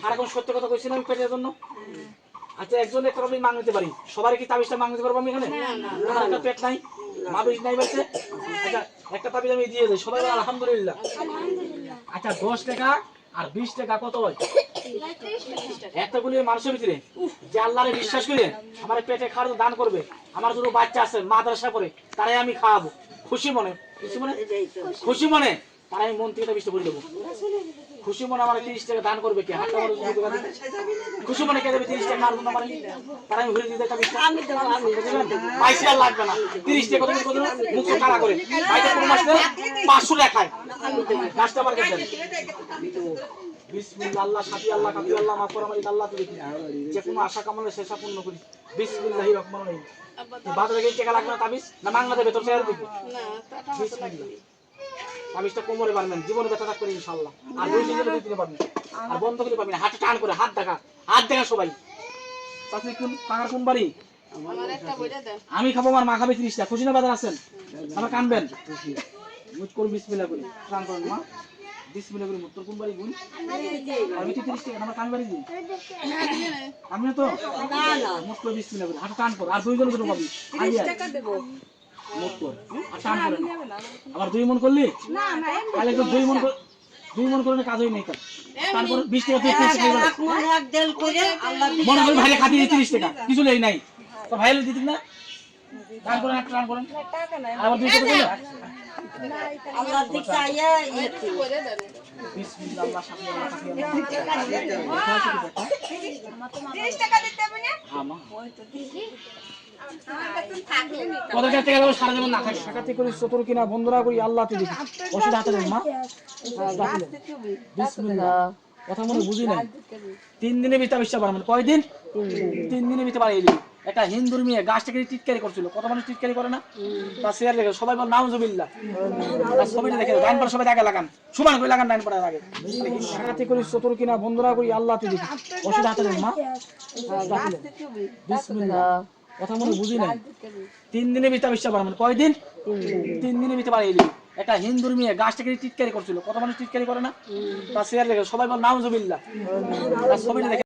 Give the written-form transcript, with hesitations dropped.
সারাক্ষণ সত্য কথা কইছি না আমি পেটের জন্য। আচ্ছা একজন একটা আমি মাংতে পারি, সবারই কি তাবিজটা মাংতে পারবো আমি এখানে? আমার একটা পেট নাই, মা বিষ নাই বলছে। আচ্ছা একটা তাবিজ আমি দিয়ে দেই, সবাই বলে আলহামদুলিল্লাহ। আচ্ছা 10 টাকা আর 20 টাকা কত হয়? একটা গুলি মানুষের ভিতরে যে আল্লাহরে বিশ্বাস করে আমার পেটে খাওয়ার দান করবে, আমার দুটো বাচ্চা আছে মাদ্রাসা পড়ে, তারাই আমি খাওয়াবো খুশি মনে, খুশি মনে, খুশি মনে, তারাই মন থেকে বিষটা বলে দেবো। খুশি মনে আমার 30 টাকা দান করবে কে? হাতটা বড় খুশি মনে কে দেবে 30 টাকা মারবো না মানে, তারা আমি ঘুরে দিতে একটা বিষটা পয়সা আর লাগবে না। 30 টাকা কত কত মুখ কারা করে ভাইটা কোন মাসে 500 টাকা খায় গাছটা আমার কাছে। বিসমিল্লাহ আল্লাহ সাফি আল্লাহ কাফি আল্লাহ মাফ করে আমাদের আল্লাহ তুই যে কোনো আশা কামনা শেষা পূর্ণ করি। বিসমিল্লাহির রহমানির রহিম। বাজারে গিয়ে টাকা লাগবে না তাবিজ না মাংনা দেবে তোর চেয়ার দিবে না টাকা হতে লাগবে। তাবিজটা কোমরে বাঁধবেন, জীবনে ব্যথা থাকবে ইনশাআল্লাহ। আর দুই দিনে দিতে পারবেন আর বন্ধ করে পাবেন, হাতে টান করে হাত দেখা সবাই। চাচি কোন টাকার কোন বাড়ি? আমার একটা বইটা দেন আমি খাবো, আমার মা খাবে 30 টাকা। খুশি না বাজার আছেন? আবার কানবেন মুজ করুন বিসমিল্লাহ করে টান করেন মা বিসমিল্লাহ করে মুত্তর কোন বাড়ি গুণ আমি 30 টাকা আমার কান বাড়ি দিই আমি তো না না মুজ করে বিসমিল্লাহ করে হাতে টান কর আর দুইজন করে পাবি 30 টাকা দেব মুজ কর আর টান করেন। আবার 2 মন করলি না না তাহলে তো 2 মন করে কাজ হই নাই তার টান করে 20 টাকা 30 টাকা মনে এক দেল করে আল্লাহ মনে করে ভাইরে খাতি 30 টাকা কিছু লই নাই তো ভাইলে দিতি না টান করেন টান করেন টাকা নাই আবার 2 টাকা দিলে আল্লাহ দিকে আয়া একটু করে দেন। বিসমিল্লাহ আল্লাহ সাফি আল্লাহ কাফি আল্লাহ 30 টাকা দিতে হবে না আমা ওই তো দিছি কত টাকা গেল সারা জীবন না থাকে টাকাতে করি চতুর কিনা বন্ধুরা করি আল্লাহ তুই দেখি ওষুধ হাতে দেন মা বিসমিল্লাহ কথা মনে বুঝি নাই 3 দিনে ভিতরে বিশ্বাস পারবেন কয় দিন 3 দিনে ভিতরে পারিয়ে দিই। একটা হিন্দুর মেয়ে গাছটাকে টিটকারি করছিল, কত মানুষ টিটকারি করে না তা শেয়ার দেখে সবাই বল নাউজুবিল্লাহ তার ছবিটা দেখে ডান পাশে সবাই আগে লাগান সমান করে লাগান ডান পাশে আগে টাকাতে করি চতুর কিনা বন্ধুরা করি আল্লাহ তুই দেখি ওষুধ হাতে দেন মা বিসমিল্লাহ কথা মনে বুঝি নাই 3 দিনে ভিতরে বিশ্বাস পারবেন কয় দিন 3 দিনে ভিতরে পারিয়ে দিই। একটা হিন্দুর মেয়ে গাছটাকে টিটকারি করছিল, কত মানুষ টিটকারি করে না তা শেয়ার দেখে সবাই বল নাউজুবিল্লাহ তার ছবিটা দেখে